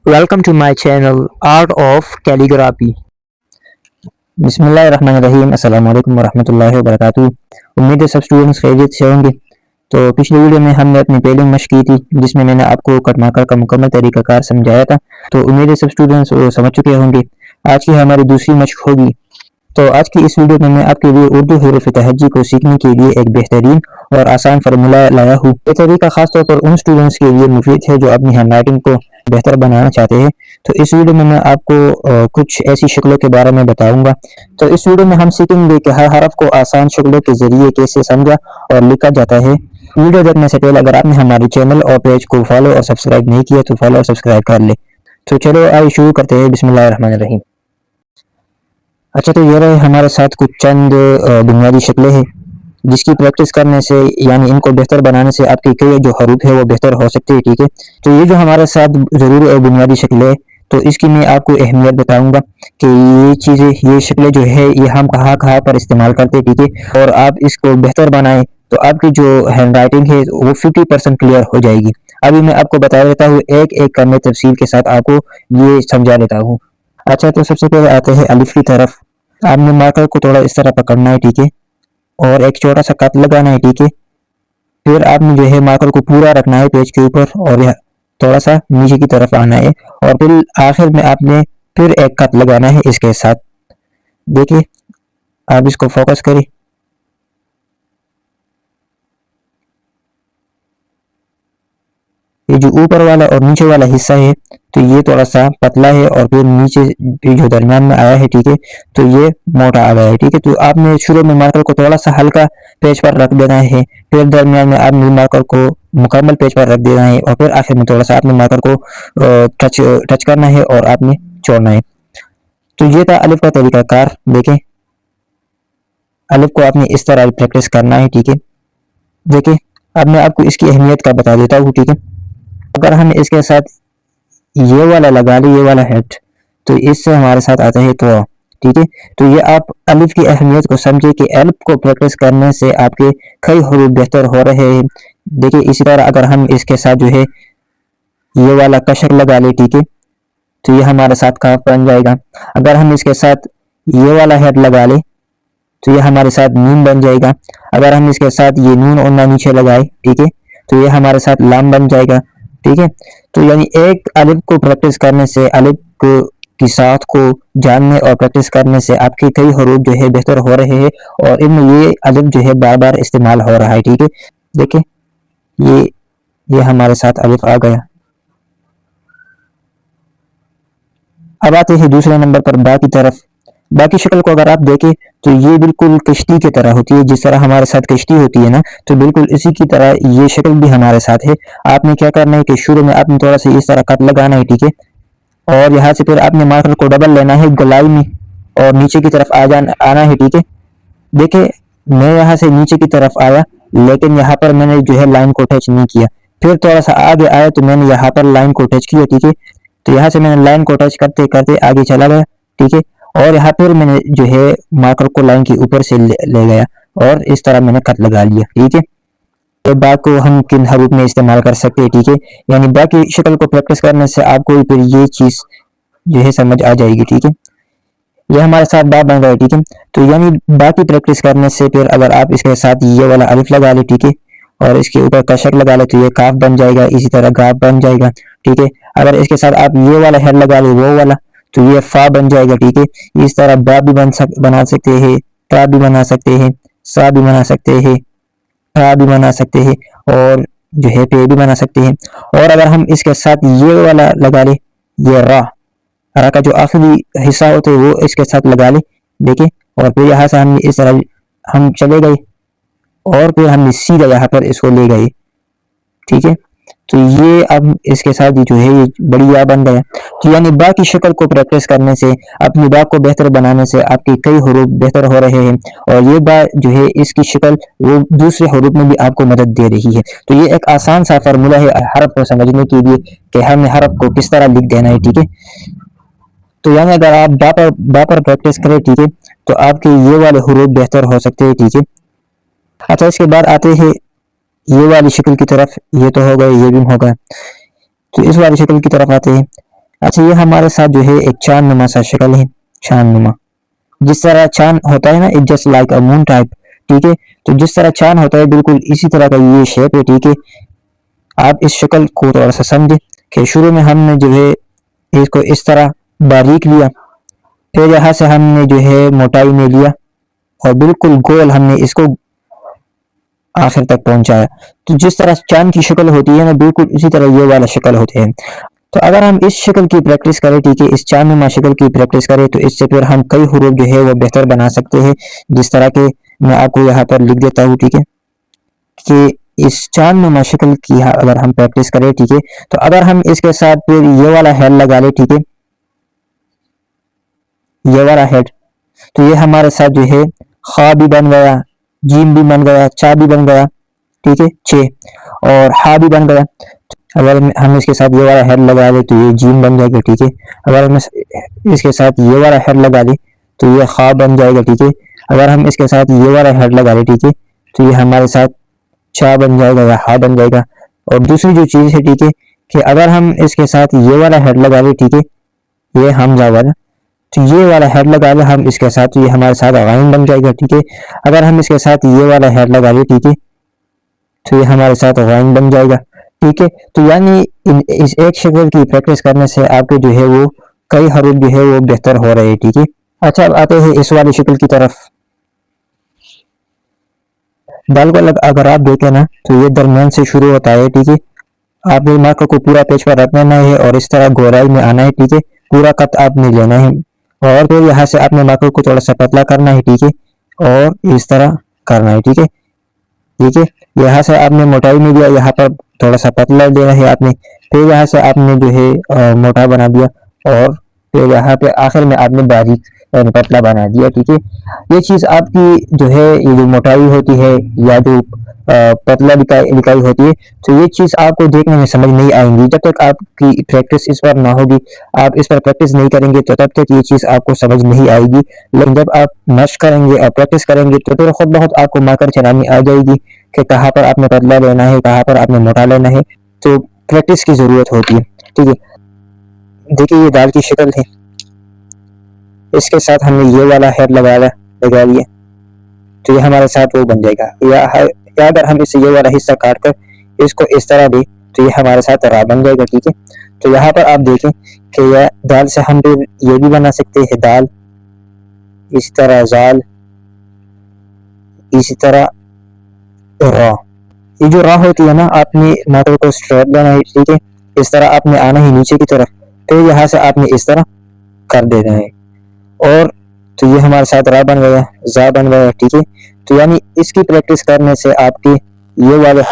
Welcome to my channel Art of Calligraphy. بسم اللہ الرحمن الرحیم۔ السلام علیکم ورحمۃ اللہ وبرکاتہ۔ امید ہے سب اسٹوڈنٹس خیریت سے ہوں گے۔ تو پچھلی ویڈیو میں ہم نے اپنی پیلنگ مشق کی تھی، جس میں نے آپ کو کٹ مارکر کا مکمل طریقہ کار سمجھایا تھا۔ تو امید ہے سب اسٹوڈنٹس وہ سمجھ چکے ہوں گے۔ آج کی ہماری دوسری مشق ہوگی۔ تو آج کی اس ویڈیو میں آپ کے لیے اردو حروف تہجی کو سیکھنے کے لیے ایک بہترین اور آسان فارمولہ لایا ہوں۔ یہ طریقہ خاص طور پر ان اسٹوڈنٹس کے لیے مفید ہے جو اپنی ہینڈ رائٹنگ کو بہتر بنانا چاہتے ہیں۔ تو اس ویڈیو میں آپ کو کچھ ایسی شکلوں کے بارے میں بتاؤں گا۔ تو اس ویڈیو میں ہم سیکھیں گے کہ ہر حرف کو آسان شکلوں کے ذریعے کیسے سمجھا اور لکھا جاتا ہے۔ ویڈیو دیکھنے سے پہلے اگر آپ نے ہمارے چینل اور پیج کو فالو اور سبسکرائب نہیں کیا تو فالو اور سبسکرائب کر لے۔ تو چلو آئیے شروع کرتے ہیں۔ بسم اللہ الرحمن الرحیم۔ اچھا، تو یہ رہے ہمارے ساتھ کچھ چند بنیادی شکلیں ہیں جس کی پریکٹس کرنے سے یعنی ان کو بہتر بنانے سے آپ کے کئی جو حروف ہے وہ بہتر ہو سکتے ہیں، ٹھیک ہے۔ تو یہ جو ہمارے ساتھ ضروری اور بنیادی شکل ہے، تو اس کی میں آپ کو اہمیت بتاؤں گا کہ یہ چیزیں، یہ شکلیں جو ہے یہ ہم کہاں پر استعمال کرتے ہیں، ٹھیک ہے۔ اور آپ اس کو بہتر بنائیں تو آپ کی جو ہینڈ رائٹنگ ہے وہ 50% کلیئر ہو جائے گی۔ ابھی میں آپ کو بتا دیتا ہوں، ایک ایک کا میں تفصیل کے ساتھ آپ کو یہ سمجھا دیتا ہوں۔ اچھا، تو سب سے پہلے آتے ہیں الف کی طرف۔ آپ نے مارکر کو تھوڑا اس طرح پکڑنا ہے، ٹھیک ہے، اور ایک چھوٹا سا کٹ لگانا ہے، ٹھیک ہے۔ پھر آپ نے جو ہے مارکر کو پورا رکھنا ہے پیج کے اوپر اور تھوڑا سا نیچے کی طرف آنا ہے، اور پھر آخر میں آپ نے پھر ایک کٹ لگانا ہے اس کے ساتھ۔ دیکھیں، آپ اس کو فوکس کریں۔ یہ جو اوپر والا اور نیچے والا حصہ ہے تو یہ تھوڑا سا پتلا ہے، اور پھر نیچے جو درمیان میں آیا ہے، ٹھیک ہے، تو یہ موٹا آ گیا ہے، ٹھیک ہے۔ تو آپ نے شروع میں مارکر کو تھوڑا سا ہلکا پیج پر رکھ دینا ہے، پھر درمیان میں آپ نے مارکر کو مکمل پیج پر رکھ دینا ہے، اور پھر آخر میں تھوڑا سا آپ نے مارکر کو ٹچ کرنا ہے اور آپ نے چھوڑنا ہے۔ تو یہ تھا الف کا طریقہ کار۔ دیکھیں، الف کو آپ نے اس طرح پریکٹس کرنا ہے، ٹھیک ہے۔ دیکھیں، اب میں آپ کو اس کی اہمیت کا بتا دیتا ہوں، ٹھیک ہے۔ اگر ہم اس کے ساتھ یہ والا لگا لیں، یہ والا ہیڈ، تو اس سے ہمارے ساتھ آتا ہے تو، ٹھیک ہے۔ تو یہ آپ الف کی اہمیت کو سمجھے کہ الف کو پریکٹس کرنے سے آپ کے کئی حروف بہتر ہو رہے ہیں۔ دیکھیں، اسی طرح اگر ہم اس کے ساتھ جو ہے یہ والا کشر لگا لیں، ٹھیک ہے، تو یہ ہمارے ساتھ کاف بن جائے گا۔ اگر ہم اس کے ساتھ یہ والا ہیڈ لگا لیں تو یہ ہمارے ساتھ نون بن جائے گا۔ اگر ہم اس کے ساتھ یہ نون اور نہ نیچے لگائے، ٹھیک ہے، تو یہ ہمارے ساتھ لام بن جائے گا، ٹھیک ہے۔ تو یعنی ایک الف کو پریکٹس کرنے سے، الف کی ساتھ کو جاننے اور پریکٹس کرنے سے آپ کے کئی حروف جو ہے بہتر ہو رہے ہیں، اور ان میں یہ الف جو ہے بار بار استعمال ہو رہا ہے، ٹھیک ہے۔ دیکھیں، یہ ہمارے ساتھ الف آ گیا۔ اب آتے ہیں دوسرے نمبر پر با کی طرف۔ با کی شکل کو اگر آپ دیکھیں تو یہ بالکل کشتی کی طرح ہوتی ہے، جس طرح ہمارے ساتھ کشتی ہوتی ہے نا، تو بالکل اسی کی طرح یہ شکل بھی ہمارے ساتھ ہے۔ آپ نے کیا کرنا ہے کہ شروع میں آپ نے تھوڑا سا اس طرح کٹ لگانا ہے، ٹھیک ہے، اور یہاں سے پھر آپ نے مارکر کو ڈبل لینا ہے گلائی میں اور نیچے کی طرف آنا ہے، ٹھیک ہے۔ دیکھیں، میں یہاں سے نیچے کی طرف آیا، لیکن یہاں پر میں نے جو ہے لائن کو ٹچ نہیں کیا۔ پھر تھوڑا سا آگے آیا تو میں نے یہاں پر لائن کو ٹچ کیا، ٹھیک ہے۔ تو یہاں سے میں نے لائن کو ٹچ کرتے کرتے آگے چلا گیا، ٹھیک ہے، اور یہاں پر میں نے جو ہے مارکر کو لائن کے اوپر سے لے گیا اور اس طرح میں نے کٹ لگا لیا، ٹھیک ہے۔ تو با کو ہم کن حروف میں استعمال کر سکتے ہیں، ٹھیک ہے، یعنی با کی شکل کو پریکٹس کرنے سے آپ کو پھر یہ چیز جو ہے سمجھ آ جائے گی، ٹھیک ہے۔ یہ ہمارے ساتھ با بن رہا ہے، ٹھیک ہے۔ تو یعنی با کی پریکٹس کرنے سے پھر اگر آپ اس کے ساتھ یہ والا الف لگا لیں، ٹھیک ہے، اور اس کے اوپر کشر لگا لیں تو یہ کاف بن جائے گا، اسی طرح گاف بن جائے گا، ٹھیک ہے۔ اگر اس کے ساتھ آپ یہ والا ہیڈ لگا لیں، وہ والا، تو یہ فا بن جائے گا، ٹھیک ہے۔ اس طرح با بھی بنا سکتے ہیں، تا بھی بنا سکتے ہیں، سا بھی بنا سکتے ہیں، ٹھا بھی بنا سکتے ہیں، اور جو ہے پے بھی بنا سکتے ہیں۔ اور اگر ہم اس کے ساتھ یہ والا لگا لیں، یہ را کا جو آخری حصہ ہوتا ہے وہ اس کے ساتھ لگا لیں، دیکھیں، اور پھر یہاں سے ہم اس طرح ہم چلے گئے اور پھر ہم نے سیدھا یہاں پر اس کو لے گئے، ٹھیک ہے۔ تو یہ اب اس کے ساتھ جو ہے یہ بڑی یا بن گیا۔ تو یعنی با کی شکل کو پریکٹس کرنے سے، اپنی با کو بہتر بنانے سے آپ کے کئی حروف بہتر ہو رہے ہیں، اور یہ با جو ہے اس کی شکل وہ دوسرے حروف میں بھی آپ کو مدد دے رہی ہے۔ تو یہ ایک آسان سا فارمولہ ہے حرف کو سمجھنے کے لیے کہ ہمیں حرف کو کس طرح لکھ دینا ہے، ٹھیک ہے۔ تو یعنی اگر آپ با پر پریکٹس کریں، ٹھیک ہے، تو آپ کے یہ والے حروف بہتر ہو سکتے ہیں، ٹھیک ہے۔ اچھا، اس کے بعد آتے ہیں یہ والی شکل کی طرف۔ یہ تو ہو گئے، یہ بھی ہوگا، تو اس والی شکل کی طرف آتے ہیں۔ اچھا یہ ہمارے ساتھ جو ہے ایک چاند نما سا شکل ہے، چاند نما، جس طرح چاند ہوتا ہے نا، it just like a moon type, ٹھیک ہے، تو جس طرح چاند ہوتا ہے بالکل اسی طرح کا یہ شیپ ہے، ٹھیک ہے۔ آپ اس شکل کو تھوڑا سا سمجھیں کہ شروع میں ہم نے جو ہے اس کو اس طرح باریک لیا، پھر یہاں سے ہم نے جو ہے موٹائی میں لیا اور بالکل گول ہم نے اس کو آخر تک پہنچایا۔ تو جس طرح چاند کی شکل ہوتی ہے نا، بالکل اسی طرح یہ والا شکل ہوتے ہیں۔ تو اگر ہم اس شکل کی پریکٹس کریں، ٹھیک ہے، اس چاند نما شکل کی پریکٹس کریں، تو اس سے پھر ہم کئی حروف جو ہے وہ بہتر بنا سکتے ہیں، جس طرح کہ میں آپ کو یہاں پر لکھ دیتا ہوں، ٹھیک ہے، کہ اس چاند نما شکل کی اگر ہم پریکٹس کریں، ٹھیک ہے، تو اگر ہم اس کے ساتھ پھر یہ والا ہیڈ لگا لیں، ٹھیک ہے، یہ والا ہیڈ، تو یہ ہمارے ساتھ جو ہے خا بھی بن گیا، جیم بھی بن گیا، چا بھی بن گیا، ٹھیک ہے، چھ، اور ہا بھی بن گیا۔ اگر ہم اس کے ساتھ یہ والا ہیڈ لگا دیں تو یہ جیم بن جائے گا، ٹھیک ہے۔ اگر ہم اس کے ساتھ یہ والا ہیڈ لگا دیں تو یہ خا بن جائے گا، ٹھیک ہے۔ اگر ہم اس کے ساتھ یہ والا ہیڈ لگا دیں، ٹھیک ہے، تو یہ ہمارے ساتھ چا بن جائے گا یا ہا بن جائے گا۔ اور دوسری جو چیز ہے، ٹھیک ہے، کہ اگر ہم اس کے ساتھ یہ والا ہیڈ لگا دیں، ٹھیک ہے، یہ حمزہ والا، تو یہ والا ہیڈ لگا لیں ہم اس کے ساتھ، تو یہ ہمارے ساتھ غائن بن جائے گا، ٹھیک ہے۔ اگر ہم اس کے ساتھ یہ والا ہیڈ لگا لیں، ٹھیک ہے، تو یہ ہمارے ساتھ غائن بن جائے گا، ٹھیک ہے۔ تو یعنی اس ایک شکل کی پریکٹس کرنے سے آپ کے جو ہے وہ کئی حروف جو ہے وہ بہتر ہو رہے ہیں، ٹھیک ہے۔ اچھا اب آتے ہیں اس والی شکل کی طرف۔ دال کو اگر آپ دیکھیں نا تو یہ درمیان سے شروع ہوتا ہے، ٹھیک ہے۔ آپ نے مارکر کو پورا پیج پر رکھنا ہے اور اس طرح گہرائی میں آنا ہے، ٹھیک ہے، پورا خط آپ نے لینا ہے، اور پھر یہاں سے آپ نے مارکر کو تھوڑا سا پتلا کرنا ہے، ٹھیک ہے، اور اس طرح کرنا ہے، ٹھیک ہے، ٹھیک ہے۔ یہاں سے آپ نے موٹائی میں دیا، یہاں پر تھوڑا سا پتلا دینا ہے آپ نے، پھر یہاں سے آپ نے جو ہے موٹا بنا دیا، اور پھر یہاں پہ آخر میں آپ نے باریک پتلا بنا دیا، ٹھیک ہے۔ یہ چیز آپ کی جو ہے یہ جو موٹائی ہوتی ہے یا جو پتلا لکھائی ہوتی ہے، تو یہ چیز آپ کو دیکھنے میں سمجھ نہیں آئیں گی جب تک آپ کی پریکٹس اس پر نہ ہوگی۔ آپ اس پر پریکٹس نہیں کریں گے تو تب تک یہ چیز آپ کو سمجھ نہیں آئے گی، لیکن جب آپ مشق کریں گے اور پریکٹس کریں گے تو پھر خود بخود آپ کو مارکر چلانے آ جائے گی کہ کہاں پر آپ نے پتلا لینا ہے، کہاں پر آپ نے موٹا لینا ہے۔ تو پریکٹس کی ضرورت ہوتی ہے، ٹھیک ہے۔ دیکھیے یہ دال کی شکل ہے، اس کے ساتھ ہم نے یہ والا ہیڈ لگا لیا، تو یہ ہمارے ساتھ وہ بن جائے گا، یا اگر ہم اس سے یہ والا حصہ کاٹ کر اس کو اس طرح دیں تو یہ ہمارے ساتھ را بن جائے گا، ٹھیک ہے۔ تو یہاں پر آپ دیکھیں کہ یہ دال سے ہم یہ بھی بنا سکتے ہیں دال، اسی طرح زال، اسی طرح را۔ یہ جو را ہوتی ہے نا، آپ نے مارکر کو اسٹریٹ لینا ہے، ٹھیک ہے، اس طرح آپ نے آنا ہے نیچے کی طرف، پھر یہاں سے آپ نے اس طرح کر دینا ہے، اور تو یہ ہمارے ساتھ را بن گیا، زا بن گیا، ٹھیک ہے۔ تو یعنی اس کی پریکٹس کرنے سے آپ کے یہ والے